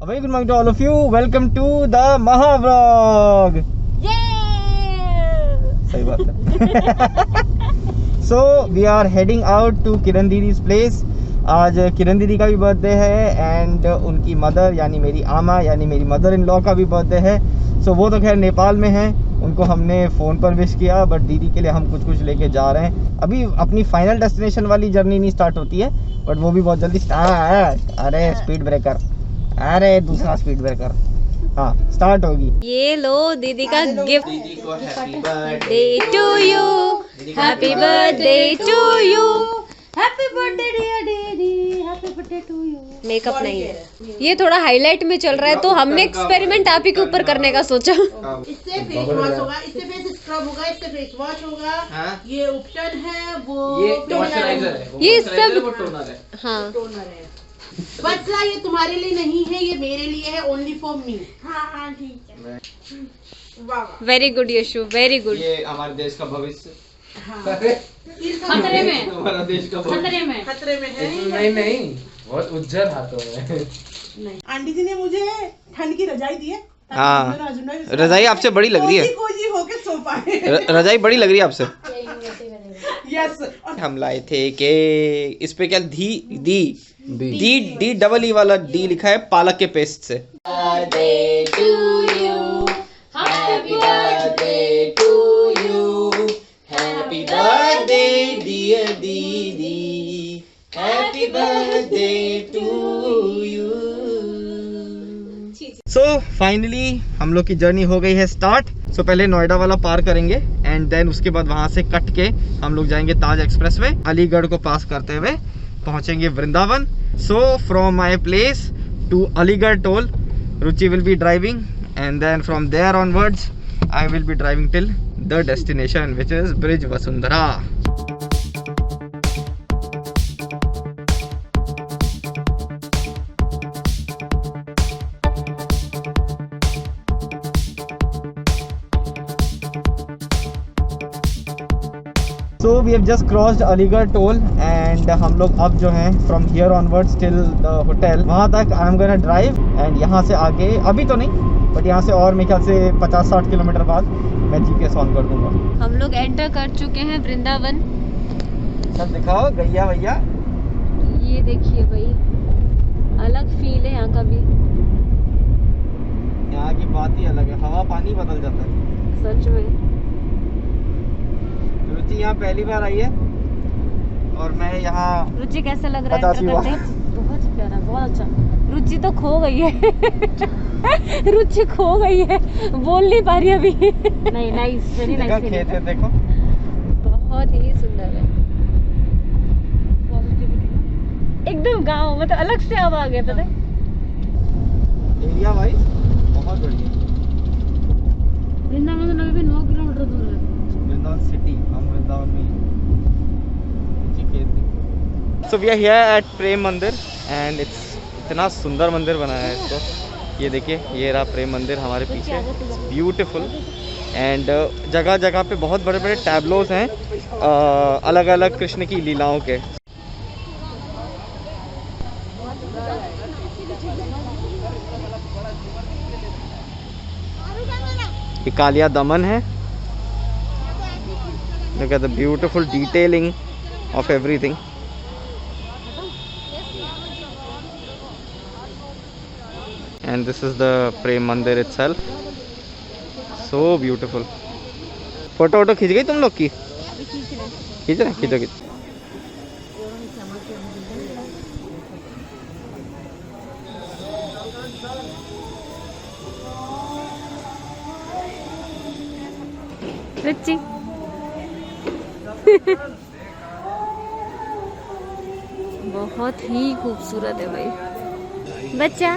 Very good morning to all of you, welcome to the महा vlog. सही बात है। So we are heading out to Kiran दीदीज place. आज किरण दीदी का भी बर्थडे है एंड उनकी मदर यानी मेरी आमा यानी मेरी मदर इन लॉ का भी बर्थडे है। सो वो तो खैर नेपाल में है, उनको हमने फ़ोन पर विश किया, बट दीदी के लिए हम कुछ लेके जा रहे हैं। अभी अपनी फाइनल डेस्टिनेशन वाली जर्नी नहीं स्टार्ट होती है, बट वो भी बहुत जल्दी स्टार्ट। अरे स्पीड ब्रेकर, अरे दूसरा स्पीड ब्रेकर, हाँ स्टार्ट होगी। ये लो दीदी का गिफ्ट। दीदी को happy birthday to you, happy birthday to you, happy birthday dear दीदी, happy birthday to you. Makeup नहीं है, ये थोड़ा हाईलाइट में चल रहा है, तो हमने एक्सपेरिमेंट आप ही के ऊपर करने का सोचा। इससे फेस वॉश होगा, इससे फेस स्क्रब होगा, इससे फेस वॉश होगा। ये ऑप्शन है, वो ये मॉइस्चराइजर है, ये सब टोनर है। हाँ टोनर है। बचला ये तुम्हारे लिए नहीं है, ये मेरे लिए है, ओनली फॉर मी। हाँ ठीक है। वाह very good Yashu, very good. ये हमारे देश का भविष्य। हाँ। खतरे में, हमारा देश का खतरे में, खतरे में है। नहीं बहुत उज्जर हाथों में। नहीं, आंटी जी ने मुझे ठंड की रजाई दी है। हाँ, रजाई आपसे बड़ी लग रही है। कोजी होके सो पाए। रजाई बड़ी लग रही है आपसे। यस। हम लाए थे कि इस पे क्या डी डबल ई वाला डी लिखा है पालक के पेस्ट से। डियर दीदी, happy birthday to you. So finally हम लोग की जर्नी हो गई है स्टार्ट। सो पहले नोएडा वाला पार करेंगे एंड देन उसके बाद वहां से कट के हम लोग जाएंगे ताज एक्सप्रेसवे। अलीगढ़ को पास करते हुए पहुंचेंगे Vrindavan. So from my place to Aligarh toll Ruchi will be driving and then from there onwards I will be driving till the destination, which is Bridge Vasundhara. So we have just crossed Aligarh toll and हम लोग अब जो हैं from here onwards till the hotel, वहाँ तक I am gonna drive and यहाँ से आगे अभी तो नहीं, बट यहाँ से और मेरे ख्याल से 50-60 किलोमीटर बाद मैं जीपीएस ऑन कर दूंगा। हम लोग एंटर कर चुके हैं वृंदावन। सब दिखाओ गैया भैया। ये देखिए भाई, अलग फील है यहाँ का भी। यहाँ की बात ही अलग है, हवा पानी बदल जाता है सच में। रुचि यहाँ पहली बार आई है और मैं यहाँ रुचि कैसा लग रहा है? बहुत प्यारा, बहुत अच्छा। रुचि तो खो गई है। रुचि खो गई है, बोल नहीं पा रही अभी। नहीं, नाइस, वेरी नाइस। खेत है देखो, बहुत ही सुंदर है, एकदम गांव, मतलब अलग से अब आ गए, पता है। एरिया वाइज बहुत बढ़िया। वृंदावन से लगभग 9 किलोमीटर दूर है। वृंदावन सिटी, हम वृंदावन में खेत। So we are here at Prem Mandir and it's इतना सुंदर मंदिर बनाया है इसको। ये देखिए, ये रहा प्रेम मंदिर हमारे पीछे, ब्यूटीफुल। एंड जगह जगह पे बहुत बड़े बड़े टैबलोज हैं अलग अलग कृष्ण की लीलाओं के। ये कालिया दमन है। Look at the beautiful detailing of everything. And this is the Prem Mandir itself. So beautiful. Photo वोटो खींच गई तुम लोग की? खींच रहे? खींचो खींच। रुचि बहुत ही खूबसूरत है भाई बच्चा।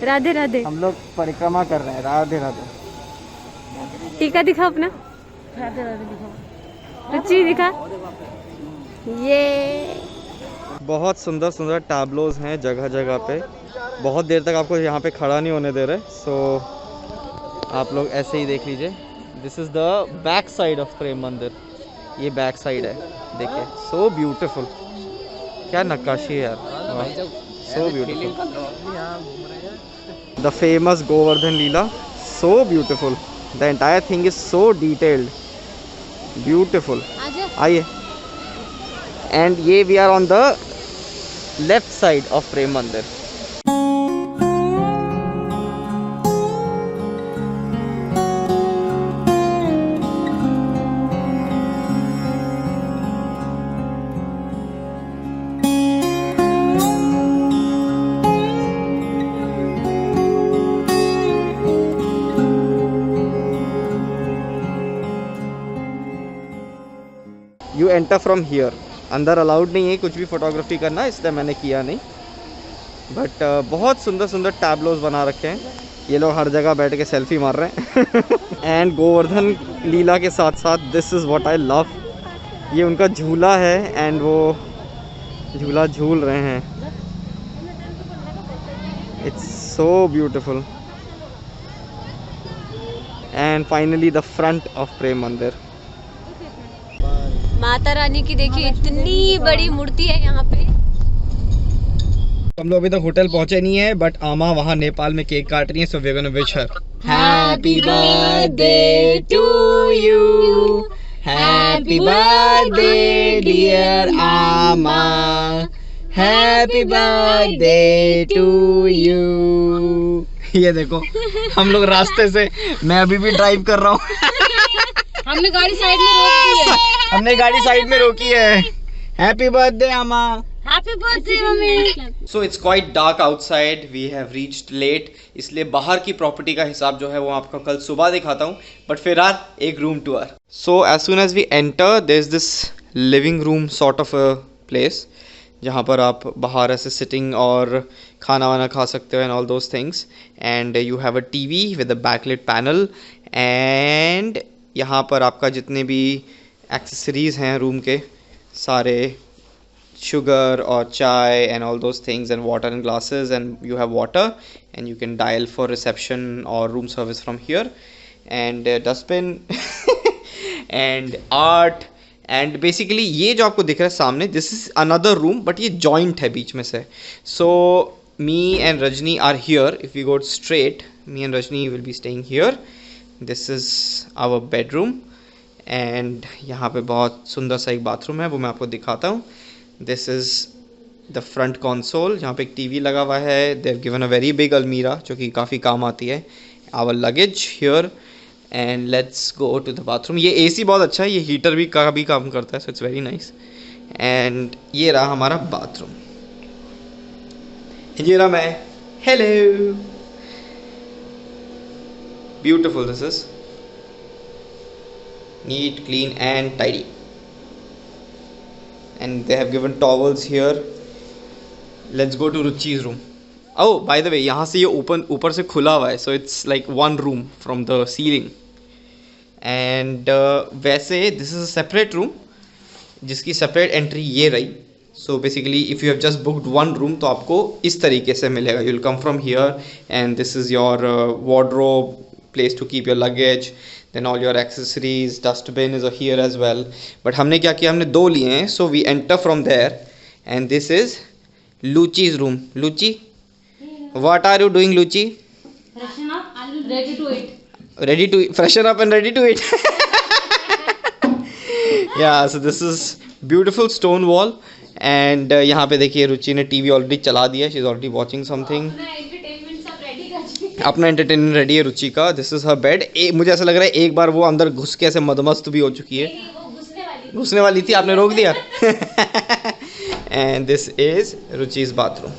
राधे राधे। हम लोग परिक्रमा कर रहे हैं। राधे राधे। टीका दिखा अपना। राधे राधे दिखा। रुचि दिखा। ये बहुत सुंदर सुंदर टैबलोज हैं जगह जगह पे। बहुत देर तक आपको यहाँ पे खड़ा नहीं होने दे रहे, सो आप लोग ऐसे ही देख लीजिए। This is the back side of Prem Mandir. ये बैक साइड है, देखिए, सो ब्यूटीफुल। क्या नक्काशी है यार, So beautiful. The famous Govardhan Leela. So beautiful. The entire thing is so detailed. Beautiful. आइए. And ये we are on the left side of Prem Mandir. You enter from here. अंदर allowed नहीं है कुछ भी फोटोग्राफी करना, इसलिए मैंने किया नहीं. बट बहुत सुंदर सुंदर टैबलोज बना रखे हैं. ये लोग हर जगह बैठ के सेल्फी मार रहे हैं. एंड गोवर्धन लीला के साथ साथ this is what I love. ये उनका झूला है एंड वो झूला झूल रहे हैं. It's so beautiful. And finally the front of Prem Mandir. Mata रानी की देखिए इतनी बड़ी मूर्ति है यहाँ पे. हम लोग अभी तक होटल पहुंचे नहीं है, बट आमा वहाँ नेपाल में केक काट रही है. So we are gonna wish her happy birthday to you, happy birthday dear Ama, happy birthday to you. ये देखो हम लोग रास्ते से, मैं अभी भी ड्राइव कर रहा हूँ. हमने गाड़ी साइड में रोक दी है. हमने गाड़ी साइड में रोकी है. Happy birthday Ama. Happy birthday mummy. So it's quite dark outside. We have reached late, इसलिए बाहर की प्रॉपर्टी का हिसाब जो है वो आपको कल सुबह दिखाता हूँ. बट फिलहाल एक room tour. So as soon as we enter there is this living room sort of a place, जहाँ पर आप बाहर ऐसे सिटिंग और खाना वाना खा सकते हो and all those things. And you have a TV with a backlight panel. And यहाँ पर आपका जितने भी एक्सेसरीज़ हैं रूम के, सारे sugar or chai and all those things, and water in glasses, and you have water, and you can dial for reception or room service from here, and dustbin and art. And basically ये जो आपको दिख रहा है सामने, this is another room, but ये joint है बीच में से. So me and Rajni are here. If you go straight, me and Rajni will be staying here. This is our bedroom, and यहाँ पे बहुत सुंदर सा एक बाथरूम है, वो मैं आपको दिखाता हूँ. This is the front console, जहाँ पे एक टीवी लगा हुआ है. They have given a very big अलमीरा, जो कि काफ़ी काम आती है. Our luggage here, and let's go to the bathroom. ये एसी बहुत अच्छा है, ये हीटर भी काम करता है, so it's very nice. And ये रहा हमारा बाथरूम. ये रहा मैं. Hello, beautiful. This is neat, clean and tidy. And they have given towels here. Let's go to Ruchi's room. Oh, by the way, यहाँ से ये ऊपर से खुला हुआ है, so it's like one room from the ceiling. And वैसे this is a separate room, जिसकी separate entry ये रही. So basically, if you have just booked one room, तो आपको इस तरीके से मिलेगा. You'll come from here, and this is your wardrobe, place to keep your luggage. Then all your accessories, dustbin is here as well. But हमने क्या किया, हमने दो लिए हैं. So we enter from there, and this is Luchi's room. Luchi, what are you doing, Luchi? Freshen up, ready to eat. Ready to freshen up and ready to eat. Yeah, so this is beautiful stone wall, and यहाँ पे देखिए रुचि ने TV already चला दिया. She is already watching something. अपना entertainment ready है रुचि का. This is her bed. मुझे ऐसा लग रहा है एक बार वो अंदर घुस के ऐसे मदमस्त भी हो चुकी है. घुसने वाली थी, आपने रोक दिया. And this is Ruchi's bathroom.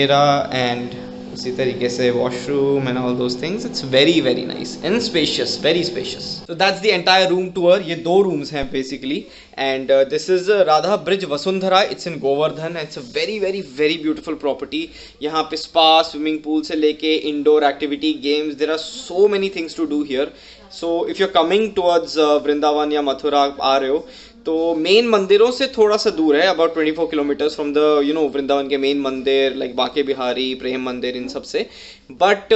Area and उसी तरीके से washroom and all those things. It's very very nice and spacious, very spacious. So that's the entire room tour. ये दो रूम्स हैं basically. And this is Radha Brij Vasundhara. It's in Govardhan. It's a very very very beautiful property. यहाँ पे spa, swimming pool से लेके indoor activity, games, there are so many things to do here. So if you are coming towards Vrindavan या मथुरा आ रहे हो, तो main मंदिरों से थोड़ा सा दूर है, about 24 kilometres from the Vrindavan के मेन मंदिर लाइक बाके बिहारी, प्रेम मंदिर, इन सब से। But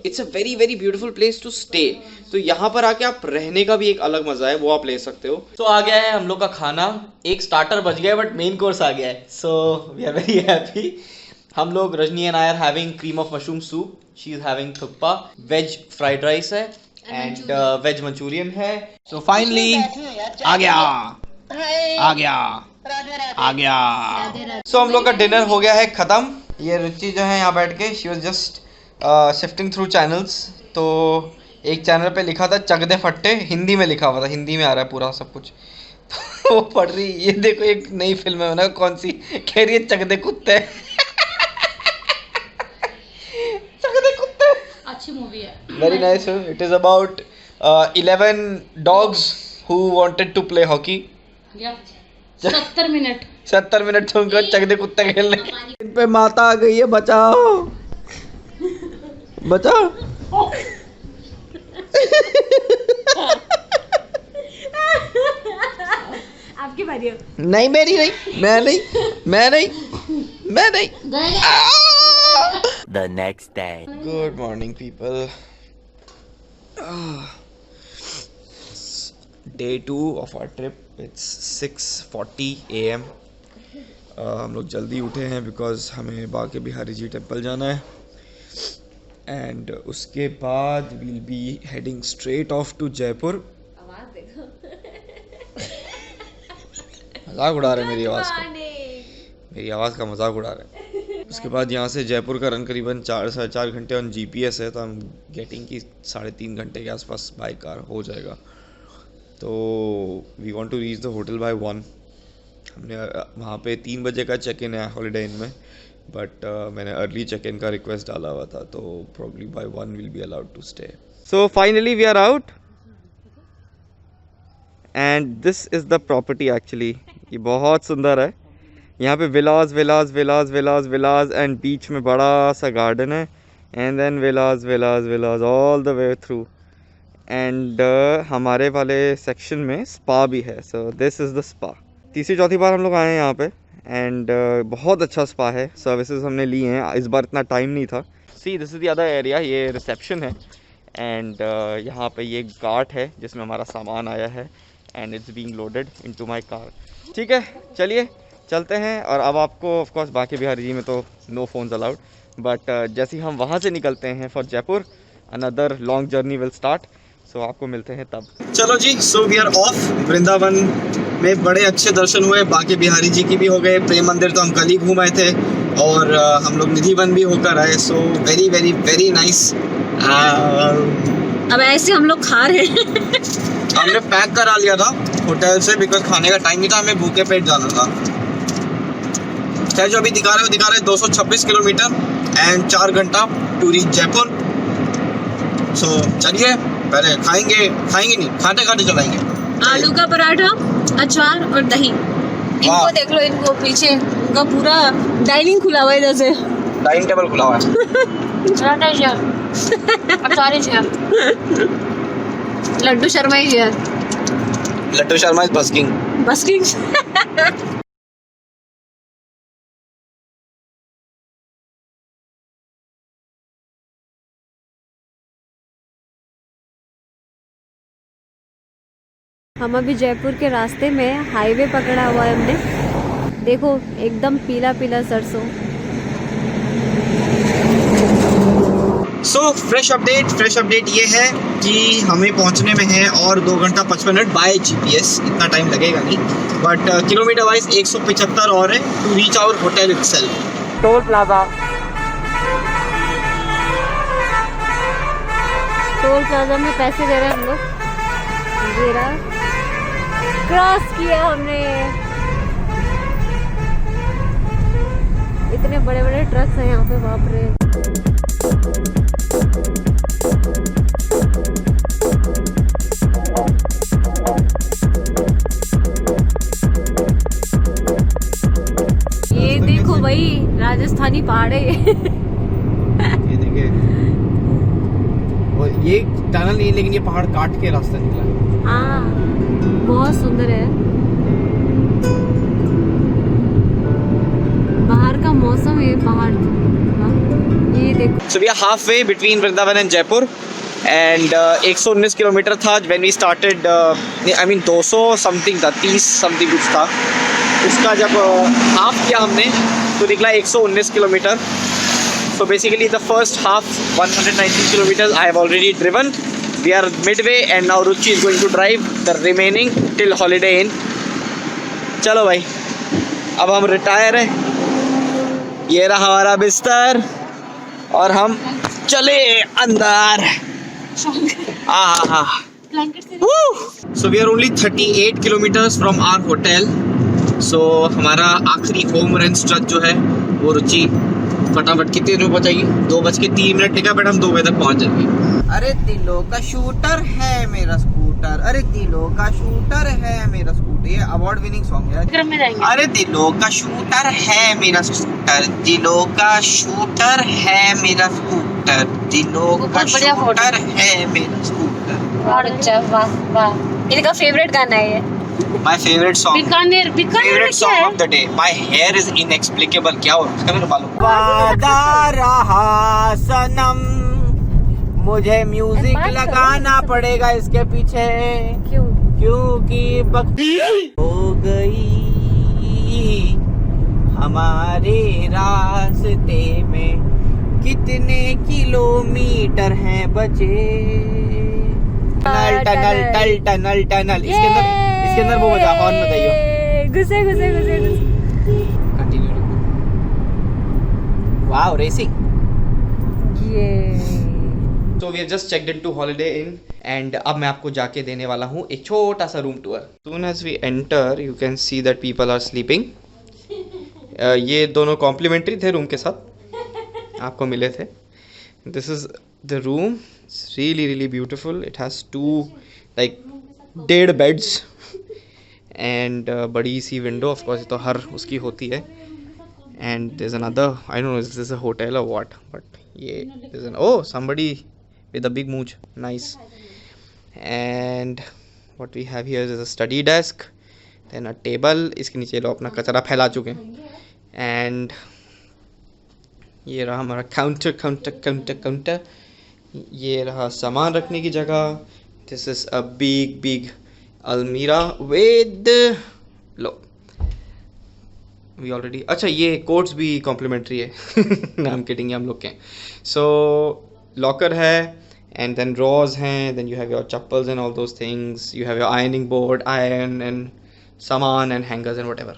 it's a very very beautiful place to stay. तो यहाँ पर आके आप रहने का भी एक अलग मजा है, वो आप ले सकते हो। तो आ गया है हम लोग का खाना, एक स्टार्टर बच गया बट मेन कोर्स आ गया है। So we are very happy. हम लोग, Rajni and I are having cream of mushroom soup, she is having thukpa, veg fried rice है एंड वेज मंचूरियन है। सो फाइनली आ गया आ गया आ गया। सो हम लोग का डिनर हो गया है खत्म। ये रुचि जो है यहाँ बैठ के, she was just shifting through channels. तो एक चैनल पे लिखा था चक दे फट्टे, हिंदी में लिखा हुआ था, हिंदी में आ रहा है पूरा सब कुछ। तो वो पढ़ रही, ये देखो एक नई फिल्म है ना, कौन सी, कह रही है चक दे कुत्ते। चक दे कुत्ते, अच्छी मूवी है। Very nice. It is about 11 dogs who wanted to play hockey. 70 minute 70 minute तो उनको चक दे कुत्ते खेलने। इन पे माता आ गई है, बचाओ बचाओ। आपकी बारी है। नहीं मेरी नहीं, मैं नहीं। The next day. Good morning people. Day 2 of our trip. It's 6:40 AM. हम लोग जल्दी उठे हैं बिकॉज हमें बाके बिहारी जी टेम्पल जाना है एंड उसके बाद we'll be heading straight off to Jaipur. मजाक उड़ा रहे मेरी आवाज़ का, मेरी आवाज़ का मजाक उड़ा रहे। उसके बाद यहाँ से जयपुर का रन करीबन 4-4.5 घंटे ऑन GPS है, तो हम गेटिंग की 3.5 घंटे के आसपास बाई कार हो जाएगा। तो we want to reach the hotel by 1। हमने वहाँ पे 3 बजे का चेक इन है हॉलीडे इन में, बट मैंने अर्ली चेक इन का रिक्वेस्ट डाला हुआ था, तो probably by 1 will be allowed to stay. So finally we are out and this is the property actually. ये बहुत सुंदर है, यहाँ पे विलाज एंड बीच में बड़ा सा गार्डन है and then villas all the way through and हमारे वाले सेक्शन में स्पा भी है। So this is the spa. तीसरी चौथी बार हम लोग आए हैं यहाँ पे एंड बहुत अच्छा स्पा है, सर्विसेज हमने ली हैं, इस बार इतना टाइम नहीं था। सी this is the other area, ये रिसेप्शन है एंड यहाँ पे ये गार्ड है जिसमें हमारा सामान आया है and it's being loaded into my car. ठीक है चलिए चलते हैं। और अब आपको ऑफ कोर्स बाके बिहारी जी में तो नो फोन्स अलाउड, बट जैसे ही हम वहाँ से निकलते हैं for Jaipur, another long journey will start. So आपको मिलते हैं तब। चलो जी, so we are off. Vrindavan में बड़े अच्छे दर्शन हुए, बाके बिहारी जी की भी हो गए, प्रेम मंदिर तो हम कल ही घूम आए थे और हम लोग निधि वन भी होकर आए। So very very very nice. अब ऐसे हम लोग खा रहे हैं। हमने पैक करा लिया था होटल से बिकॉज खाने का टाइम नहीं था, हमें भूखे पेट जाना था। जो अभी दिखा रहे 226 किलोमीटर एंड 4 घंटा टू रीच जयपुर। सो चलिए पहले खाएंगे नहीं, खाते चलाएंगे। आलू का पराठा, अचार और दही। इनको देख लो, इनको पीछे उनका पूरा डाइनिंग खुला हुआ है, इधर से डाइनिंग टेबल खुला हुआ है। लड्डू शर्मा ही है। Laddu Sharma is busking. हम अभी जयपुर के रास्ते में हाईवे पकड़ा हुआ है हमने। देखो एकदम पीला पीला सरसों। सो फ्रेश अपडेट ये है कि हमें पहुंचने में है और 2 घंटा 55 मिनट बाय GPS। इतना टाइम लगेगा नहीं, बट किलोमीटर वाइज 175 और है to reach our hotel itself. Toll plaza में पैसे दे रहे हैं हम लोग। क्रॉस किया हमने। इतने बड़े बड़े ट्रक्स हैं यहाँ पे, बाप रे। ये देखो भाई, राजस्थानी पहाड़ है ये। देखिए, और ये टनल नहीं, लेकिन ये पहाड़ काट के रास्ता निकला है। हाँ बहुत सुंदर है। बाहर का मौसम ये पहाड़, ये देखो। So we are halfway between Vrindavan and Jaipur and 119 kilometre था when we started. I mean 200 something था, 30 something कुछ था. उसका जब हाफ किया हमने तो निकला 119 kilometre. So basically the first half 119 kilometers I have already driven. We are midway and now Ruchi is going to drive the remaining till Holiday Inn. चलो भाई, अब हम रिटायर हैं. ये रहा हमारा बिस्तर और हम चले अंदर. So we are only 38 kilometers from our hotel. So हमारा आखिरी होम रन स्ट्रेच जो है वो रुचि फटाफट कितने देर में पहुंचाएगी. 2:03 टिका बट हम 2 बजे तक पहुंच जाएंगे. अरे दिलों का शूटर है मेरा स्कूटर, अरे दिलों का शूटर है मेरा स्कूटर. ये अवार्ड विनिंग सॉन्ग है. अरे दिलों का शूटर है मेरा स्कूटर, दिलों का शूटर है मेरा स्कूटर, दिलों का शूटर है मेरा स्कूटर. वाह वाह, इनका फेवरेट गाना है ये. My favorite song. Bikaner Favorite song of the day. My hair is inexplicable. क्या हो रहा है मेरे बालों? वादा रहा सनम, मुझे म्यूजिक लगाना पड़ेगा इसके पीछे. क्यों? क्योंकि वक्त हो गई हमारे रास्ते में, कितने किलोमीटर हैं बचे. Tunnel tunnel tunnel tunnel. इसके अंदर वो बजा, हॉर्न बताइयो. घुसे. Continue. Wow, racing. So we have just checked into Holiday Inn and अब मैं आपको जाके देने वाला हूँ एक छोटा सा room tour. Soon as we enter, you can see that people are sleeping. ये दोनों कॉम्प्लीमेंट्री थे रूम के साथ, आपको मिले थे. This is the room. It's really really beautiful. It has 2 like 1.5 beds and बड़ी सी विंडो. ऑफ कोर्स तो हर उसकी होती है. And there's another, I don't know is this a hotel or what, but yeah, there's an somebody with a big mooch. Nice. And what we have here is a study desk, then a table. इसके नीचे लोग अपना कचरा फैला चुके हैं. And ये रहा हमारा काउंटर. ये रहा सामान रखने की जगह. This is a big almirah with we already. अच्छा, ये कोट्स भी कॉम्प्लीमेंट्री है. नाम किडिंग हम लोग के. सो लॉकर है and then drawers हैं, then you have your chappals and all those things, you have your ironing board, iron and सामान and hangers and whatever.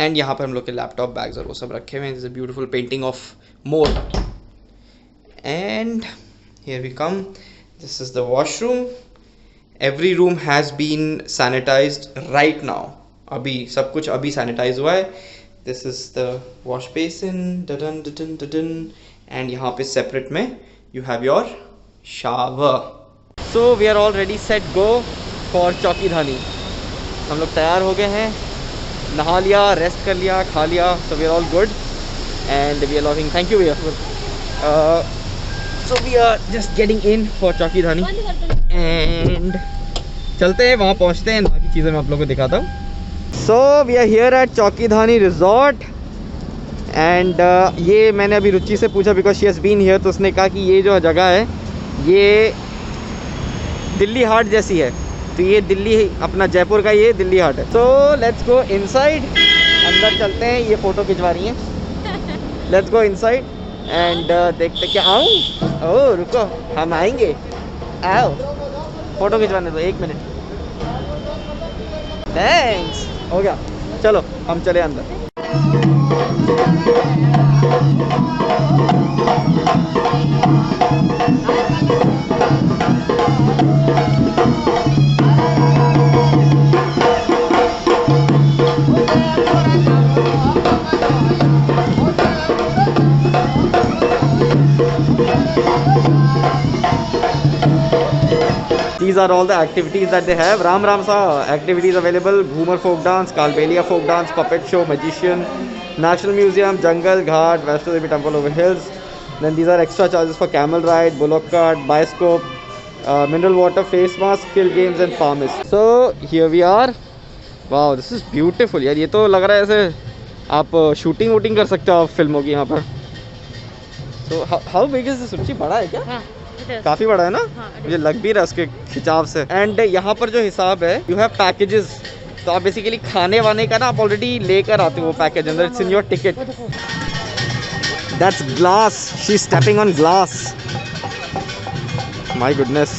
and यहाँ पर हम लोग के लैपटॉप बैग्स और वो सब रखे हुए हैं. This is a beautiful painting of more. and here we come. This is the washroom. Every room has been sanitized right now. अभी सब कुछ अभी sanitize हुआ है. This is the wash basin. And यहाँ पे separate में you have your shower. So we are all ready set go for चौकी धानी. हम लोग तैयार हो गए हैं, नहा लिया, रेस्ट कर लिया, खा लिया. So we are all good and we are logging. Thank you भैया. So we are just getting in for चौकी धानी and चलते हैं, वहाँ पहुँचते हैं, बाकी चीज़ें मैं आप लोगों को दिखाता हूँ. So we are here at चौकी धानी रिजॉर्ट and ये मैंने अभी रुचि से पूछा because she has been here, तो उसने कहा कि ये जो जगह है ये दिल्ली हाट जैसी है. तो ये दिल्ली अपना जयपुर का ये दिल्ली हाट है. So let's go inside. अंदर चलते हैं, ये फ़ोटो खिंचवा रही हैं. Let's go inside and देखते क्या. आऊँ? ओह रुको, हम आएंगे. आओ, फ़ोटो खिंचवाने दो 1 मिनट. थैंक्स. हो गया, चलो हम चले अंदर. These are all the activities that they have. Ram sa activities available. Ghumar folk dance, Kalbelia folk dance, puppet show, magician, National Museum, Jungle, Ghat, Vaishno Devi Temple over hills. Then these are extra charges for camel ride, bullock cart, bioscope, mineral water, face mask, skill games and pharmacy. So here we are. वाह, this is beautiful यार। ये तो लग रहा है ऐसे आप shooting वूटिंग कर सकते हो आप फिल्मों की यहाँ पर। तो हाउ बिग इज दिस? रुचि बड़ा है क्या? हाँ, काफी बड़ा है ना? हाँ, मुझे लग भी रहा है उसके खिंचाव से। एंड यहाँ पर जो हिसाब है, यू हैव पैकेजेस, तो आप बेसिकली खाने वाने का ना आप ऑलरेडी लेकर आते हो वो पैकेज अंदर, it's in your ticket. That's glass, she is stepping on glass, my goodness,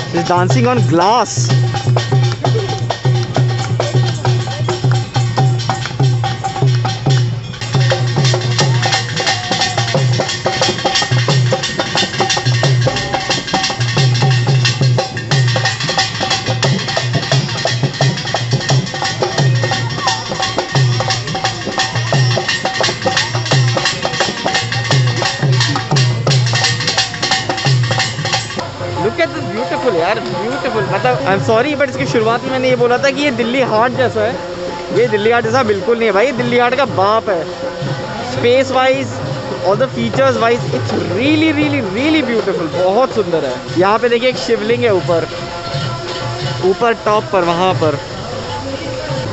she is dancing on glass. Beautiful यार, ब्यूटीफुल। मतलब आई एम सॉरी बट इसकी शुरुआत में मैंने ये बोला था कि ये दिल्ली हाट जैसा है, ये दिल्ली हाट जैसा बिल्कुल नहीं है भाई, ये दिल्ली हाट का बाप है। स्पेस वाइज और the features wise it's really really really beautiful, बहुत सुंदर है। यहाँ पे देखिए एक शिवलिंग है ऊपर ऊपर टॉप पर, वहाँ पर।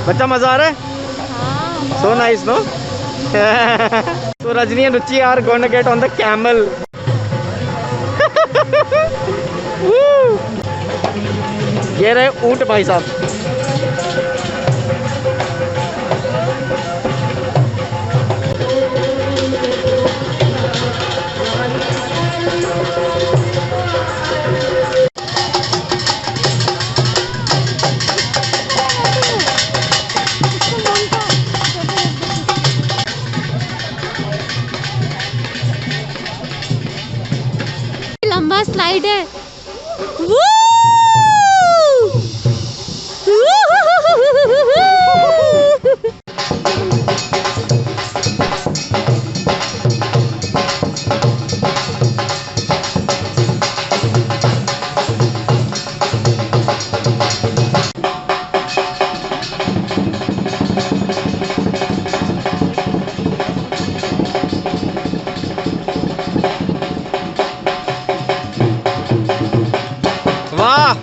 बच्चा मजा आ रहा है? So nice no? तो Rajni and Ruchi are going to get on the camel. ये रहे ऊंट भाई साहब। लंबा स्लाइड है। वाह,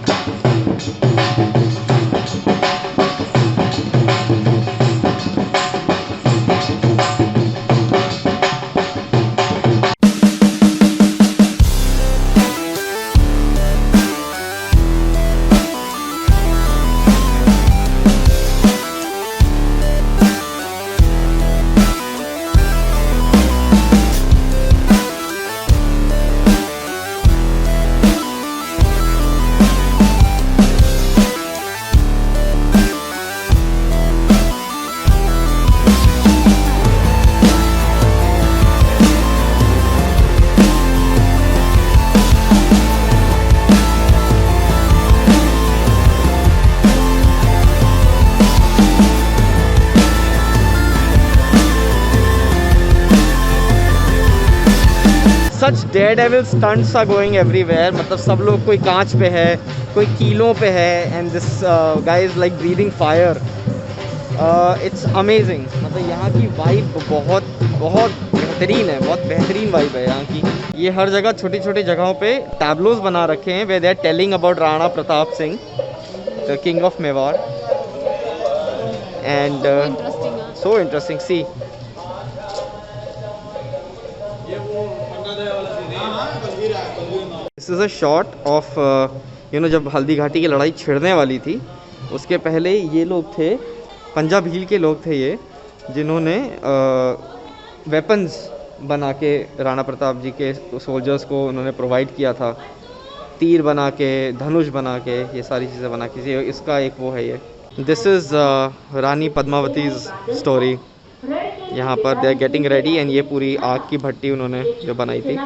such daredevil stunts are going everywhere. मतलब सब लोग, कोई कांच पे है, कोई कीलों पे है, and this guy is like breathing fire. It's amazing. मतलब यहाँ की वाइब बहुत बहुत बेहतरीन है, बहुत बेहतरीन वाइब है यहाँ की। ये हर जगह छोटी छोटी जगहों पे टैबलोज बना रखे हैं वे they are telling about Rana Pratap Singh, the king of Mewar. And so interesting, see this is a shot of you know, जब हल्दी घाटी की लड़ाई छिड़ने वाली थी उसके पहले ये लोग थे, पंजाब हिल के लोग थे ये, जिन्होंने वेपन्स बना के राणा प्रताप जी के सोल्जर्स को उन्होंने प्रोवाइड किया था। तीर बना के, धनुष बना के, ये सारी चीज़ें बना के। इसका एक वो है ये। This is Rani Padmavati's story. यहाँ पर they are getting ready and ये पूरी आग की भट्टी उन्होंने जो बनाई थी।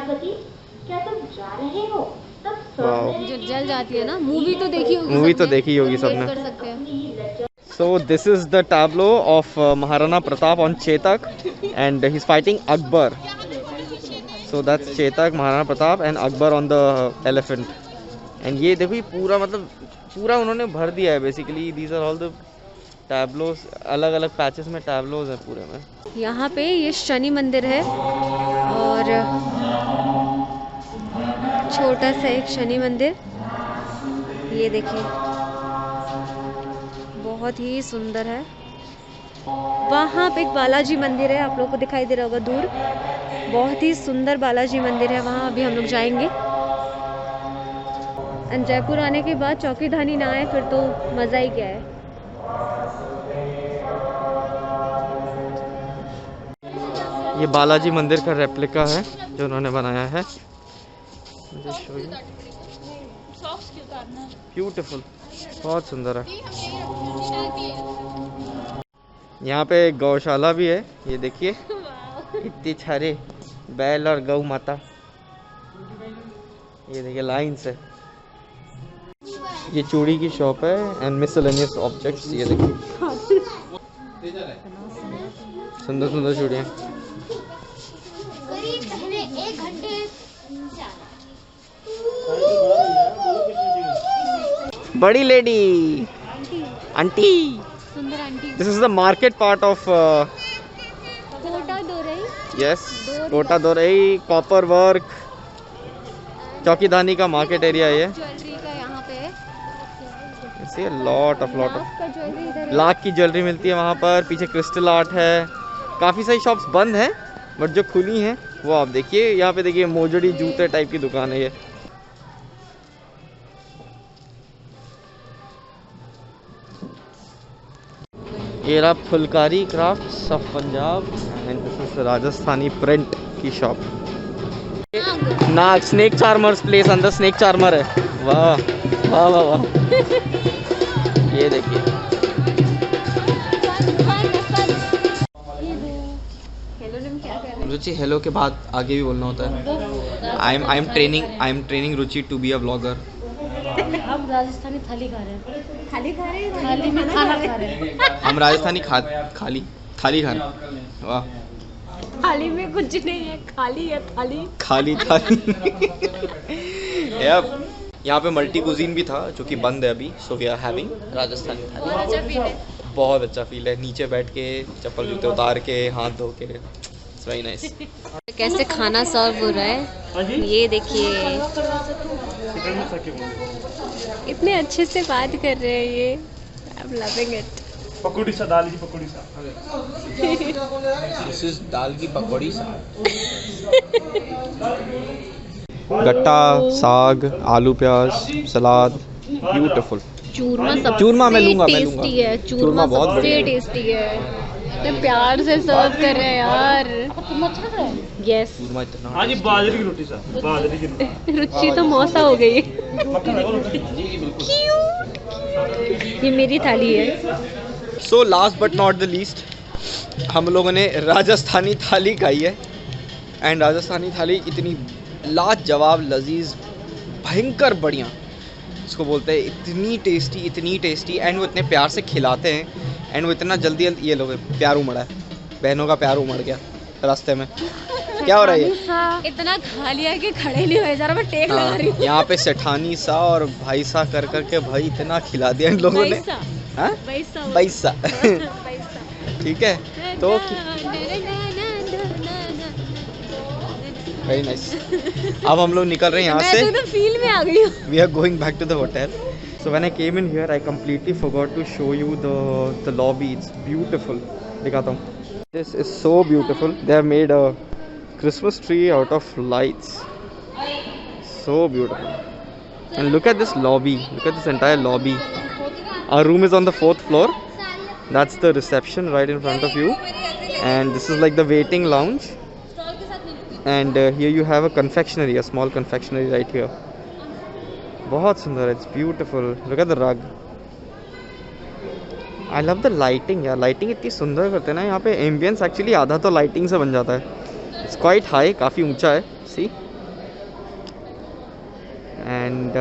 जो जल जाती है ना, मूवी तो देखी होगी, मूवी तो देखी होगी सबने। कर सकते हैं। So this is the tableau of Maharana Pratap on Chetak, and he's fighting Akbar. So that's Chetak, Maharana Pratap and Akbar on the elephant. And ये देखो, ये पूरा मतलब पूरा उन्होंने भर दिया है basically. These are all the tableaus, अलग अलग पैचेस में tableaus हैं पूरे में। यहाँ पे ये शनि मंदिर है और छोटा सा एक शनि मंदिर ये देखिए बहुत ही सुंदर है। वहाँ पे एक बालाजी मंदिर है, आप लोगों को दिखाई दे रहा होगा दूर, बहुत ही सुंदर बालाजी मंदिर है वहाँ। अभी हम लोग जाएंगे। एंड जयपुर आने के बाद चौकीधानी ना आए फिर तो मज़ा ही क्या है। ये बालाजी मंदिर का रेप्लिका है जो उन्होंने बनाया है। ब्यूटीफुल, बहुत सुंदर है। यहाँ पे गौशाला भी है, ये देखिए इतने सारे बैल और गौ माता, ये देखिए लाइन से। ये चूड़ी की शॉप है एंड मिसलेनियस ऑब्जेक्ट्स, ये देखिए सुंदर सुंदर चूड़ियाँ। बड़ी लेडी आंटी, सुंदर aunty. This is the market part of Kota Dorai. Yes, Kota Dorai, copper work, Chokhidhani का मार्केट एरिया है ये। ज्वेलरी का यहाँ पे सी लॉट ऑफ का ज्वेलरी इधर है। लाख की ज्वेलरी मिलती है वहाँ पर। पीछे क्रिस्टल आर्ट है। काफ़ी सारी शॉप्स बंद हैं बट जो खुली हैं वो आप देखिए। यहाँ पे देखिए मोजड़ी जूते टाइप की दुकान है ये। ये रहा Phulkari crafts of Punjab and this is Rajasthani print की शॉप। नाग स्नेक चार्मर्स प्लेस, अंदर स्नेक चार्मर है। वाह वाह वाह वाह। ये देखिए रुचि, हेलो के बाद आगे भी बोलना होता है। I am training Ruchi to be a blogger. हम राजस्थानी थाली खा रहे हैं। थाली खा रहे हैं, थाली में खाना खा रहे हैं। हम राजस्थानी थाली खा रहे हैं। वाह, थाली में कुछ नहीं है, खाली है थाली। खाली थाली। यहाँ पे मल्टी कुजीन भी था जो कि बंद है अभी। So we are having Rajasthani thali. बहुत अच्छा फील है, नीचे बैठ के चप्पल जूते उतार के हाथ धो के, इट्स वेरी नाइस। कैसे खाना सर्व हो रहा है ये देखिए। इतने अच्छे से बात कर रहे हैं ये, आई एम लविंग इट। पकौड़ी सा, दाल की पकौड़ी सा। दिस इज दाल की पकौड़ी सा। गट्टा, साग, आलू प्याज, सलाद, ब्यूटीफुल। चूरमा मैं लूंगा। टेस्टी है चूरमा, बहुत सबसे बढ़िया। टेस्टी है। इतने प्यार से सर्व कर रहे हैं यार। यस, चूरमा इतना हाँ जी, बाजरे की रोटी सा, बाजरे की रोटी। रुचि तो मौसा हो गई। ये मेरी थाली है। So last but not the least, हम लोगों ने राजस्थानी थाली खाई है। एंड राजस्थानी थाली इतनी लाजवाब, लजीज, भयंकर बढ़िया इसको बोलते हैं। इतनी टेस्टी एंड वो इतने प्यार से खिलाते हैं। एंड वो इतना जल्दी ये लोग प्यार उमड़ा है, बहनों का प्यार उमड़ गया रास्ते में। क्या हो रहा है ये? इतना खा लिया कि खड़े नहीं हुए, जरा मैं टेक लगा रही हूँ। यहाँ पे सेठानी सा और भाई सा कर करके भाई इतना खिला दिया इन लोगों ने। हाँ? पैसा। ठीक है, तो वेरी नाइस। अब हम लोग निकल रहे हैं यहाँ से। मैं तो फील में आ गई हूँ। We are going back to the hotel. So when I came in here, I completely forgot to show you the lobby. It's beautiful. दिखाता हूँ. This is so beautiful. They have made a Christmas tree out of lights. So beautiful. And look at this lobby. Look at this entire lobby. Our room is on the 4th floor. That's the reception right in front of you. And this is like the waiting lounge. And here you have a confectionery, a small confectionery right here. बहुत सुंदर है, it's beautiful. Look at the rug. I love the lighting यार, lighting इतनी सुंदर करते हैं ना यहाँ पे। ambience actually आधा तो lighting से बन जाता है। It's quite high, काफ़ी ऊंचा है, see? And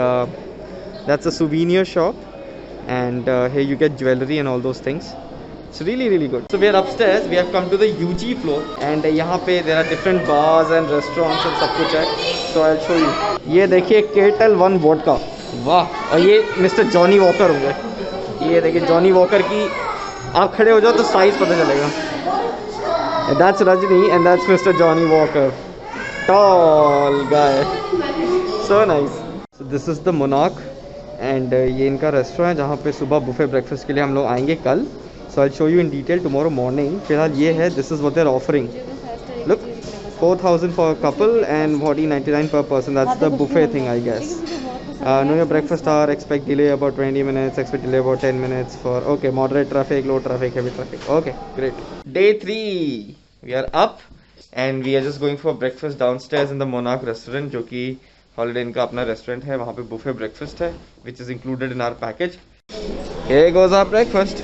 that's a souvenir shop. And here you get jewelry and all those things. It's really good. So we are upstairs. We have come to the UG floor, and यहाँ पे there are different bars and restaurants and सब कुछ है. So I'll show you. ये देखिए Ketel One Vodka. वाह! और ये मिस्टर जॉनी वॉकर होंगे. ये देखिए जॉनी वॉकर की, आप खड़े हो जाओ तो साइज पता चलेगा. That's Rajni and that's Mr. Johnny Walker. Tall guy. So nice. So this is the Monarch, and ये इनका रेस्टोरेंट है जहाँ पे सुबह बुफे ब्रेकफास्ट के लिए हम लोग आएंगे कल. So I show you in detail tomorrow morning. फिलहाल ये है, this is what they are offering. Look, 4,000 for a couple and 14.99 per person. That's the buffet thing, I guess. Know your breakfast hour. Expect delay about 20 minutes. Expect delay about 10 minutes for okay moderate traffic, low traffic, heavy traffic. Okay, great. Day 3. We are up and we are just going for breakfast downstairs in the Monarch restaurant, जो कि Holiday Inn का अपना restaurant है. वहाँ पे buffet breakfast है, which is included in our package. Here goes our breakfast.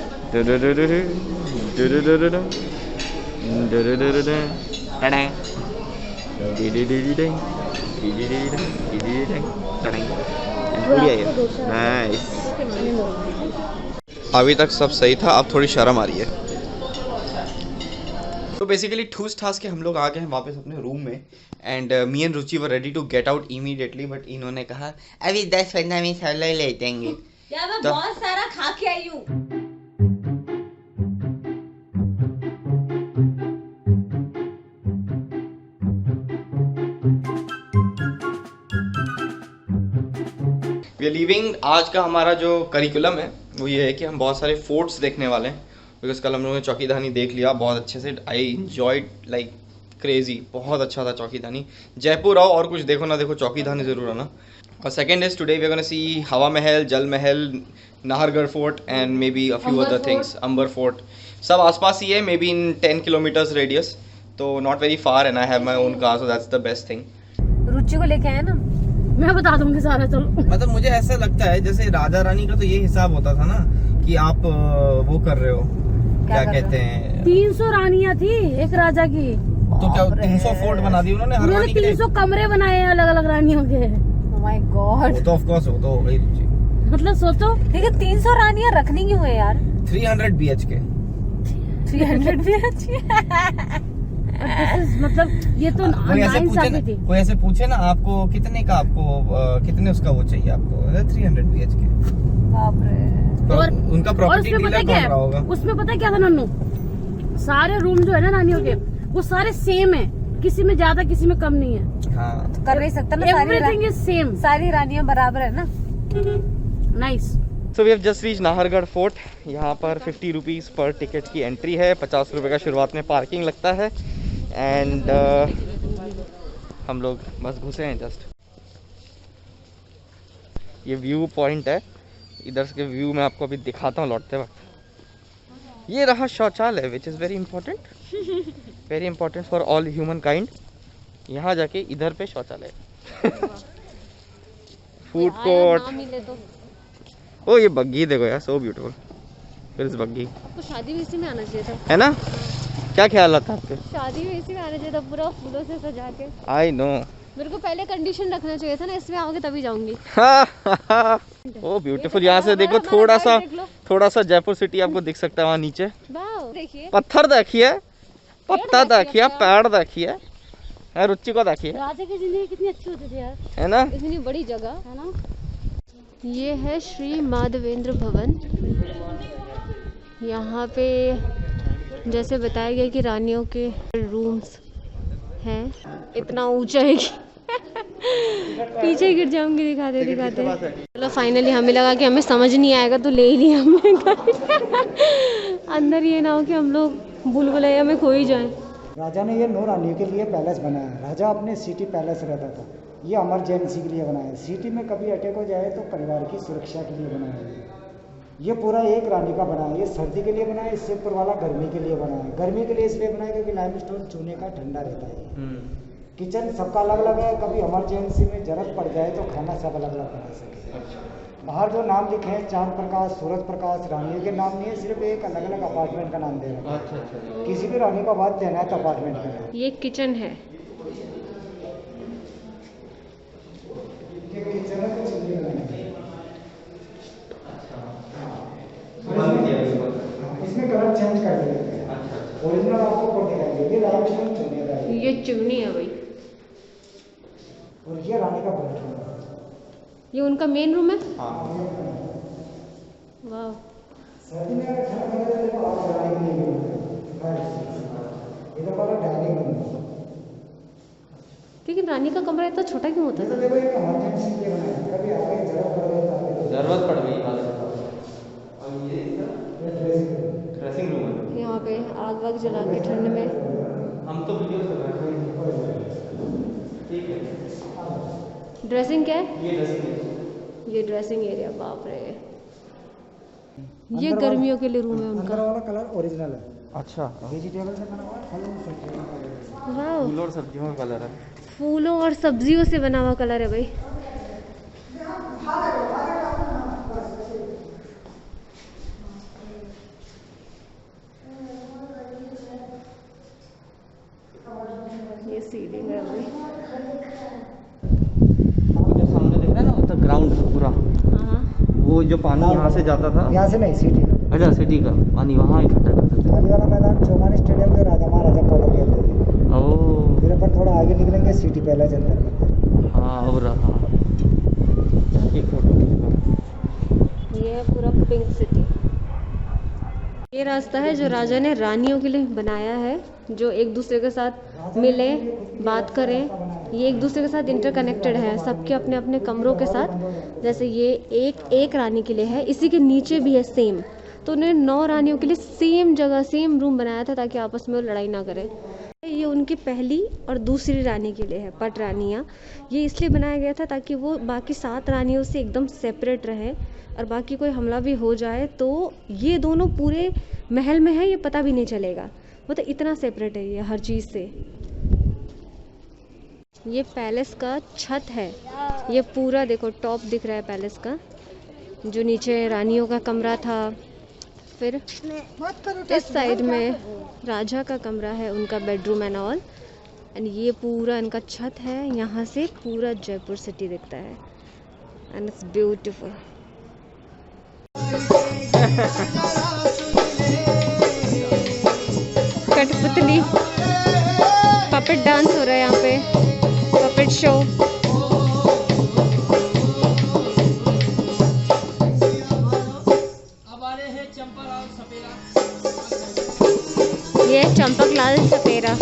Nice. अभी तक सब सही था, अब थोड़ी शर्म आ रही है. तो बेसिकली ठूस ठास के हम लोग आ गए हैं वापस अपने रूम में. And me and Ruchi were ready to get out immediately, but इन्होंने कहा अभी 10-15 मिनट ले लेंगे. यार मैं बहुत सारा खा के आई हूँ. We are leaving. आज का हमारा जो करिकुलम है वो ये है कि हम बहुत सारे फोर्ट्स देखने वाले हैं. बिकॉज कल हम लोगों ने चौकीधानी देख लिया बहुत अच्छे से. आई इंजॉयड लाइक क्रेजी. बहुत अच्छा था चौकीधानी. जयपुर आओ और कुछ देखो ना देखो, चौकीधानी ज़रूर आना. और second is today we are gonna see Hawa Mahal, Jal Mahal, Nahargarh fort and maybe a few other things. Amber fort सब आसपास ही है, maybe in 10 kilometres radius. तो not very far and I have my own car, so that's the best thing. Ruchi को लेके आए ना, मैं बता दूंगी सारा. चलो मतलब मुझे ऐसा लगता है जैसे राजा रानी का तो ये हिसाब होता था ना कि आप वो कर रहे हो, क्या कहते हैं, 300 रानियां थी एक राजा की. तो क्या 300 फोर्ट बना दी उन्होंने हर रानी के लिए? 300 कमरे बनाए हैं अलग अलग रानियों के. Oh my God. वो तो ऑफ कोर्स वो तो हो गई. मतलब सोचो, लेकिन 300 रानियां रखनी क्यों है यार? 300 BHK. 300 भी अच्छी है. मतलब ये तो कोई ऐसे पूछे ना आपको कितने का, आपको कितने उसका वो चाहिए आपको, 300 BHK. बाप रे. और उनका प्रॉपर्टी डीलर कौन रहा होगा? उसमें पता है क्या था नन्नू, सारे रूम जो है ना रानियों के वो सारे सेम है, किसी में ज्यादा किसी में कम नहीं है. हाँ तो कर नहीं सकता ना, एवरीथिंग इज सेम, सारी रानियां बराबर है ना. Nice. So we have just reach Nahargarh fort. यहाँ पर 50 रुपीज़ पर टिकट की एंट्री है. 50 रुपये का शुरुआत में पार्किंग लगता है. एंड हम लोग बस घुसे हैं जस्ट. ये व्यू पॉइंट है. इधर के व्यू में आपको अभी दिखाता हूँ लौटते वक्त. ये रहा शौचालय, which is very important for all human kind. यहाँ जाके इधर पे शौचालय. Food court. ओ ये बग्गी देखो यार, सो ब्यूटीफुल. फिर इस बग्गी तो शादी भी इसी में आना चाहिए था, है ना? क्या ख्याल आता आपके? शादी भी इसी में आना चाहिए था, पूरा फूलों से सजा के. I know. मेरे को पहले कंडीशन रखना चाहिए था ना, इसमें आओगे तभी जाऊंगी. ओ ब्यूटीफुल. यहाँ से देखो थोड़ा सा जयपुर सिटी आपको दिख सकता है वहाँ नीचे. देखिए पत्थर देखिए, पत्ता देखिए, पेड़ देखिए, रुचि को देखिए. राजा की जिंदगी कितनी अच्छी होती थी यार, है ना? इतनी बड़ी जगह है ना. ये है श्री माधवेंद्र भवन. यहाँ पे जैसे बताया गया कि रानियों के रूम्स हैं. इतना ऊंचा है कि पीछे गिर जाऊंगी. दिखाते चलो. फाइनली हमें लगा कि हमें समझ नहीं आएगा तो ले ही लिया हमने अंदर ये ना हो कि हम लोग भूल-भुलैया में खो ही जाएं. राजा ने ये 9 रानियों के लिए पैलेस बनाया. राजा अपने सिटी पैलेस रहता था. ये इमरजेंसी के लिए बनाया है. सिटी में कभी अटैक हो जाए तो परिवार की सुरक्षा के लिए बनाया है. ये पूरा एक रानी का बना है. ये सर्दी के लिए बना है. इससे ऊपर वाला गर्मी के लिए बना है. गर्मी के लिए इसलिए बना है क्योंकि लाइमस्टोन चूने का ठंडा रहता है. किचन सबका अलग अलग है. कभी इमरजेंसी में जरूरत पड़ जाए तो खाना सब अलग अलग बना सके. बाहर जो नाम लिखे हैं चांद प्रकाश, सूरज प्रकाश, रानियों के नाम नहीं है, सिर्फ एक अलग अलग अपार्टमेंट का नाम दे रहा है. अच्छा. किसी भी रानी का बात देना है तो अपार्टमेंट का है. ये किचन है. इसमें कलर चेंज कर देते हैं. ओरिजिनल आपको कोड दिखाएंगे. ये लाइमस्टोन चूने का है. ये चिमनी है भाई. और ये रानी का बेडरूम है. ये उनका मेन रूम है. हाँ. वाह. सर्दी में अगर ठंड लगे तो आप जलाएंगे नहीं. इधर वाला डाइनिंग रूम है. लेकिन रानी का कमरा इतना छोटा क्यों होता है? देखो ये इमरजेंसी के लिए बनाया है. कभी आगे जरूरत पड़ गई तो जरूरत वक्त जला के ठंड में। हम तो वीडियो कर रहे हैं। ठीक है, ड्रेसिंग क्या है? ये ड्रेसिंग ये ड्रेसिंग एरिया, बाप रे। ये गर्मियों के लिए रूम है अंदर उनका। वाला कलर ओरिजिनल है, अच्छा, वेजिटेबल से बना हुआ है, फल और सब्जियों का कलर है। वाह, फूल और सब्जियों का कलर है। फूलों और सब्जियों से बना हुआ कलर है भाई। ये सीलिंग है भाई। वो जो सामने दिख रहा है ना, वो तो ग्राउंड पूरा, हाँ, वो जो पानी यहाँ से जाता था। यहाँ से नहीं, सिटी का अच्छा, सिटी का पानी वहाँ इकट्ठा करते थे। खाली वाला मैदान चौमानी स्टेडियम जो राजा महाराजा पोलो खेलते थे। ओह, फिर अपन थोड़ा आगे निकलेंगे, सिटी पैलेस अंदर में। हाँ हो रहा। एक फोटो ये है पूरा पिंक सिटी। ये रास्ता है जो राजा ने रानियों के लिए बनाया है, जो एक दूसरे के साथ मिले, बात करें। ये एक दूसरे के साथ इंटरकनेक्टेड है, सबके अपने अपने कमरों के साथ। जैसे ये एक रानी के लिए है, इसी के नीचे भी है सेम। तो उन्होंने 9 रानियों के लिए सेम जगह सेम रूम बनाया था, ताकि आपस में वो लड़ाई ना करें। ये उनकी पहली और दूसरी रानी के लिए है, पट रानियाँ। ये इसलिए बनाया गया था ताकि वो बाकी 7 रानियों से एकदम सेपरेट रहे, और बाकी कोई हमला भी हो जाए तो ये दोनों पूरे महल में है, ये पता भी नहीं चलेगा। मतलब इतना सेपरेट है ये हर चीज़ से। ये पैलेस का छत है, ये पूरा देखो टॉप दिख रहा है पैलेस का। जो नीचे रानियों का कमरा था, फिर इस साइड में राजा का कमरा है, उनका बेडरूम एंड ऑल। एंड ये पूरा इनका छत है, यहाँ से पूरा जयपुर सिटी दिखता है एंड इट्स ब्यूटीफुल। कठपुतली पपेट डांस हो रहा है यहाँ पे, पपेट शो। ये चंपक लाल सपेरा।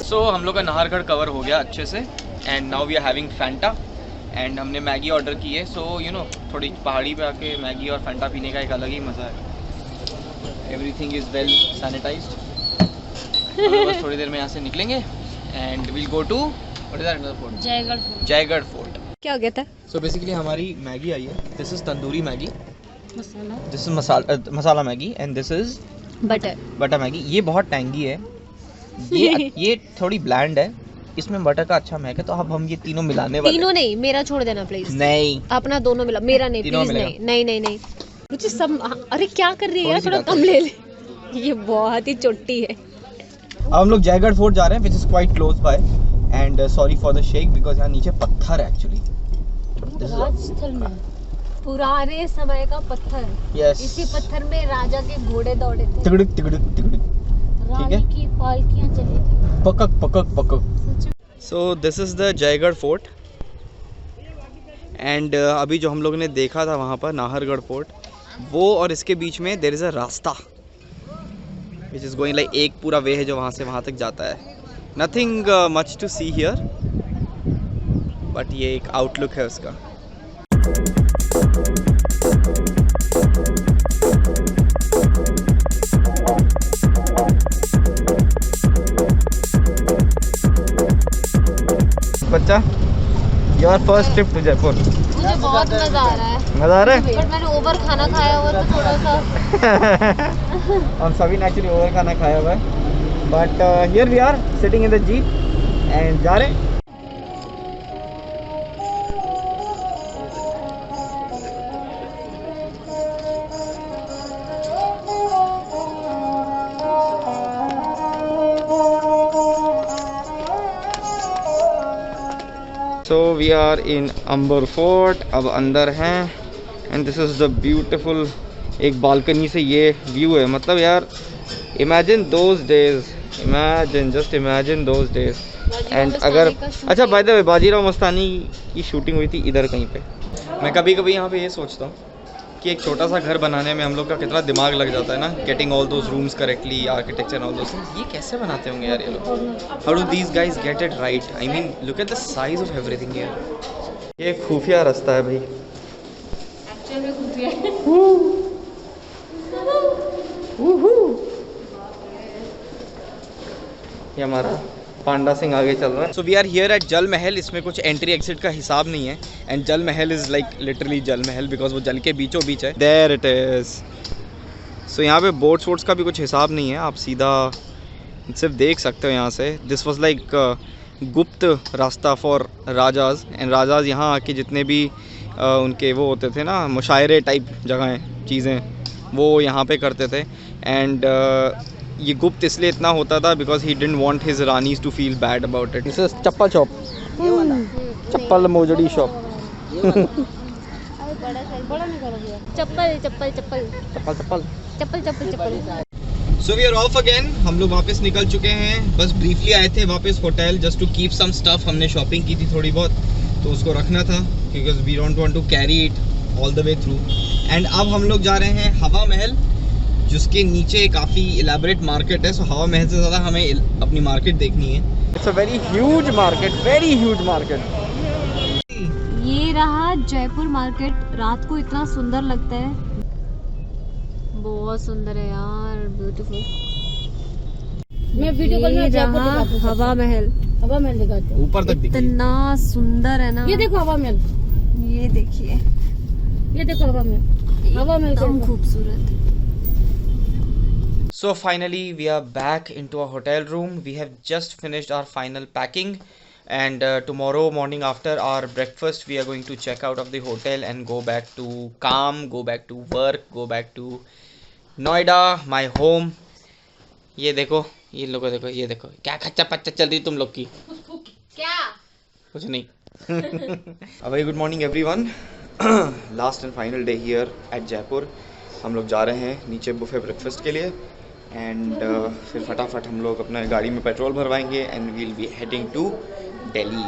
सो हम लोग का नाहरगढ़ कवर हो गया अच्छे से, and now we are having Fanta. And हमने मैगी ऑर्डर की है। सो यू नो, थोड़ी पहाड़ी पे आके मैगी और फैंटा पीने का एक अलग ही मज़ा है। Everything is well sanitised. बस थोड़ी देर में यहाँ से निकलेंगे and will go to fort, Jaigarh fort. Jaigarh fort. क्या हो गया था? सो बेसिकली हमारी मैगी आई है। This is tandoori Maggi, masala, this is masala Maggi, and this is butter Maggi. ये बहुत टैंगी है, ये थोड़ी ब्लैंड है, इसमें बटर का अच्छा महक है। तो अब हम ये तीनों मिलाने वाले। तीनों नहीं, मेरा छोड़ देना प्लीज। नहीं, अपना दोनों मिला, मेरा नहीं तीनों प्लीज। मिलेगा। नहीं रुचि सब। अरे क्या कर रही है यार, थोड़ा कम ले ले। ये बहुत ही चोटी है। अब हम लोग जयगढ़ फोर्ट जा रहे हैं, which is quite close by. And sorry for the shake, because यहाँ नीचे पत्थर है एक्चुअली। राजस्थल में पुराने समय का पत्थर। यस, इसी पत्थर में राजा के घोड़े दौड़े थे, तिगड़क तिगड़क तिगड़क, ठीक है, रानी की पालकियां चली थी। पकक पकक पकक। So this is the Jaigarh fort. And अभी जो हम लोगों ने देखा था वहाँ पर नाहरगढ़ फोर्ट, वो और इसके बीच में देयर इज़ अ रास्ता विच इज़ गोइंग लाइक, एक पूरा वे है जो वहाँ से वहाँ तक जाता है। Nothing much to see here, but ये एक आउटलुक है उसका। बच्चा, your first trip to Jaipur. मुझे बहुत मजा आ रहा है। मजा आ रहा है? बट मैंने ओवर खाना खाया हुआ तो थोड़ा सा हम सभी ने एक्चुअली ओवर खाना खाया हुआ है, but here we are sitting in the jeep and जा रहे हैं। So we are in Amber fort, अब अंदर हैं। And this is the beautiful, एक बालकनी से ये व्यू है। मतलब यार, imagine those days, just imagine those days. And अगर, अच्छा by the way, Bajirao Mastani की शूटिंग हुई थी इधर कहीं पे। मैं कभी कभी यहाँ पे ये सोचता हूँ कि एक छोटा सा घर बनाने में हम लोग का कितना दिमाग लग जाता है ना, getting all those rooms correctly, architecture all those things. ये कैसे बनाते होंगे यार ये लोग? How do these guys get it right? I mean look at the size of everything here. ये खुफिया रास्ता है भाई, एक्चुअल में खुफिया है। ये हमारा पांडा सिंह आगे चल रहा है। So we are here at Jal Mahal. इसमें कुछ एंट्री एग्जिट का हिसाब नहीं है एंड जल महल इज़ लाइक लिटरली जल महल बिकॉज वो जल के बीचों बीच है। There it is. सो यहाँ पे बोट्स वोट्स का भी कुछ हिसाब नहीं है, आप सीधा सिर्फ देख सकते हो यहाँ से। दिस वॉज लाइक गुप्त रास्ता फॉर राजाज एंड राजाज यहाँ आके जितने भी उनके वो होते थे ना, मुशायरे टाइप जगहें चीज़ें, वो यहाँ पे करते थे। एंड ये गुप्त इसलिए इतना होता था because he didn't want his रानीज to feel bad about it. This is चप्पल शॉप, चप्पल मोजड़ी शॉप। चप्पल चप्पल चप्पल चप्पल चप्पल चप्पल चप्पल चप्पल। So we are off again. हम लोग वापस निकल चुके हैं, बस ब्रीफली आए थे वापस hotel just to keep some stuff. हमने शॉपिंग की थी थोड़ी बहुत, तो उसको रखना था because we don't want to carry it all the way through. And अब हम लोग जा रहे हैं हवा महल, जिसके नीचे काफ़ी इलेबरेट मार्केट है। सो हवा महल से ज़्यादा हमें अपनी मार्केट देखनी है। It's a very huge market, very huge market. ये रहा जयपुर मार्केट। रात को इतना सुंदर लगता है, बहुत सुंदर है यार, ब्यूटीफुल। मैं वीडियो कॉल में जयपुर दिखाती हूँ। हवा महल, हवा महल दिखाती हूँ। ऊपर तक दिखी। इतना सुंदर है ना। ये देखो हवा महल, ये देखिए, ये देखो हवा महल, हवा महल एकदम देखो। खूबसूरत। So finally we are back into our hotel room. We have just finished our final packing and tomorrow morning after our breakfast we are going to check out of the hotel and go back to Kam, go back to work, go back to Noida, my home. ये देखो, ये लोगों देखो, ये देखो क्या खच्चा पच्चा चल रही तुम लोग की। क्या? कुछ नहीं। A very good morning everyone. Last and final day here at Jaipur. हम लोग जा रहे हैं नीचे बुफे ब्रेकफास्ट के लिए एंड फिर फटाफट हम लोग अपने गाड़ी में पेट्रोल भरवाएंगे and will be heading to Delhi.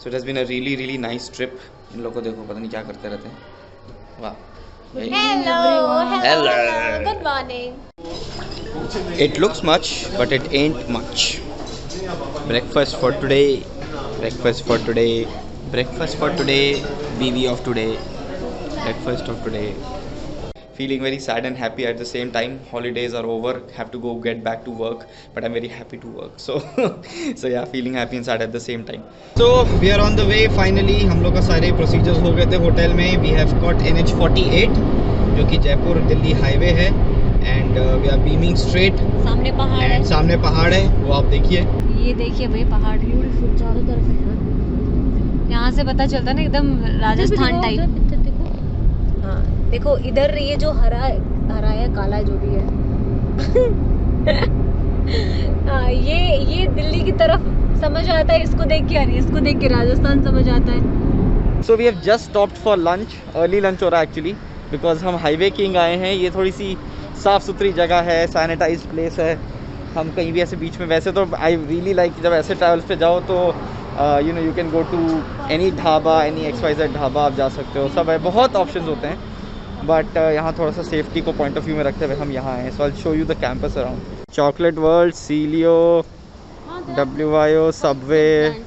So it has been a really really nice trip. इन लोगों को देखो पता नहीं क्या करते रहते हैं। वाह, hello, good morning. It looks much but it ain't much. Breakfast for today, breakfast for today, breakfast for today, बीवी of today, breakfast of today. Feeling very sad and happy at the same time. Holidays are over, have to go get back to work, but I'm very happy to work. So yeah, feeling happy and sad at the same time. So we are on the way finally. हम लोग का सारे procedures हो गए थे hotel में. We have got NH48 जो कि जयपुर दिल्ली हाईवे है and we are beaming straight. सामने पहाड़ है, and सामने पहाड़ है, वो आप देखिए। ये देखिए भाई पहाड़, ब्यूटीफुल चारों तरफ है। यहाँ से पता चलता है ना एकदम राजस्थान टाइप। हाँ देखो इधर ये जो हरा या काला जो भी है हाँ, ये दिल्ली की तरफ समझ आता है, इसको देख के, इसको देख के राजस्थान समझ आता है। So we have just stopped for lunch. Early lunch हो रहा है एक्चुअली बिकॉज हम हाईवे किंग आए हैं। ये थोड़ी सी साफ़ सुथरी जगह है, सैनिटाइज प्लेस है। हम कहीं भी ऐसे बीच में, वैसे तो आई रियली लाइक जब ऐसे ट्रैवल्स पे जाओ तो you know you can go to any dhaba, any XYZ dhaba आप जा सकते हो, सब है, बहुत ऑप्शंस होते हैं। बट यहाँ थोड़ा सा सेफ्टी को पॉइंट ऑफ व्यू में रखते हुए हम यहाँ आए। So I show you the campus around. Chocolate world, सीलियो, WYO, subway,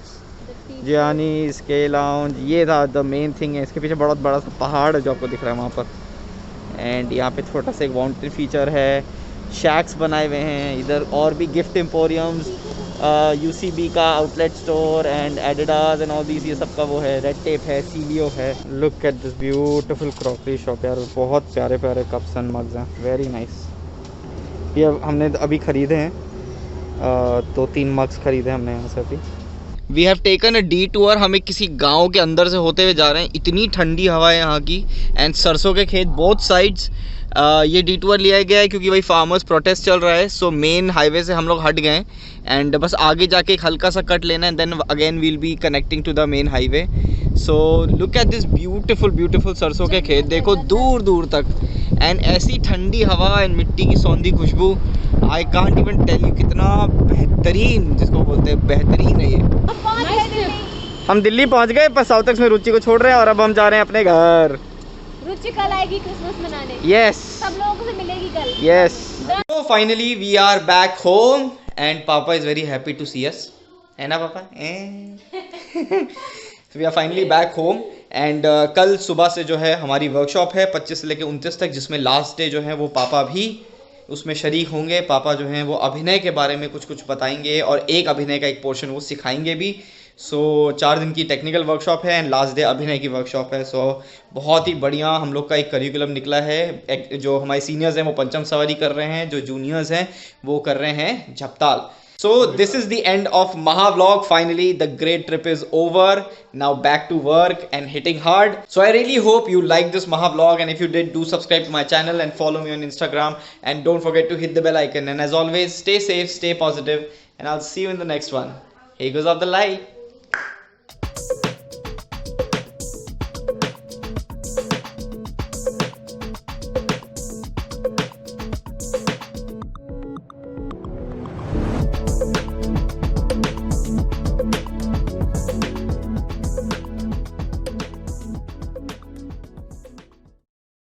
Giani, sky lounge, ये था द मेन थिंग है। इसके पीछे बहुत बड़ा सा पहाड़ है जो आपको दिख रहा है वहाँ पर। एंड यहाँ पे छोटा सा एक बाउंड्री फीचर है, शैक्स बनाए हुए हैं इधर, और भी गिफ्ट एम्पोरियम्स, UCB का outlet store and Adidas and all these, ये सब का वो है। रेड टेप है, सीलियो है। Look at this beautiful crockery shop यार, बहुत प्यारे प्यारे कप्स एंड मग्स हैं, वेरी नाइस। ये हमने अभी ख़रीदे हैं, 2-3 मग्स ख़रीदे हमने यहाँ से अभी। We have taken a detour। हम एक किसी गांव के अंदर से होते हुए जा रहे हैं। इतनी ठंडी हवा है यहाँ की एंड सरसों के खेत बोथ साइड्स। ये detour लिया गया है क्योंकि भाई फार्मर्स प्रोटेस्ट चल रहा है। सो मेन हाईवे से हम लोग हट गए एंड बस आगे जाके एक हल्का सा कट लेना है, then again we'll be connecting to the main highway. So look at this beautiful beautiful सरसों के खेत, देखो दूर दूर तक, एंड ऐसी ठंडी हवा एंड मिट्टी की सौंधी खुशबू। I can't even tell you कितना बेहतरीन, जिसको बोलते हैं बेहतरीन है ये। हम दिल्ली पहुंच गए, पर साउथेक्स में रुचि को छोड़ रहे हैं और अब हम जा रहे हैं अपने घर। रुचि कल आएगी क्रिसमस मनाने। यस, सब लोगों से मिलेगी कल। Yes. So finally we are back home and Papa is very happy to see us. है ना पापा? So we are finally back home and कल सुबह से जो है हमारी वर्कशॉप है 25 से लेकर 29 तक, जिसमें लास्ट डे जो है वो पापा भी उसमें शरीक होंगे। पापा जो हैं वो अभिनय के बारे में कुछ बताएंगे और एक अभिनय का एक पोर्शन वो सिखाएंगे भी। सो 4 दिन की टेक्निकल वर्कशॉप है एंड लास्ट डे अभिनय की वर्कशॉप है। सो बहुत ही बढ़िया हम लोग का एक करिकुलम निकला है। जो हमारे सीनियर्स हैं वो पंचम सवारी कर रहे हैं, जो जूनियर्स हैं वो कर रहे हैं झपताल। So this is the end of Maha vlog. Finally the great trip is over. Now back to work and hitting hard. So I really hope you liked this Maha vlog, and if you did, do subscribe to my channel and follow me on Instagram, and don't forget to hit the bell icon. And as always, stay safe, stay positive, and I'll see you in the next one. Here goes off the light.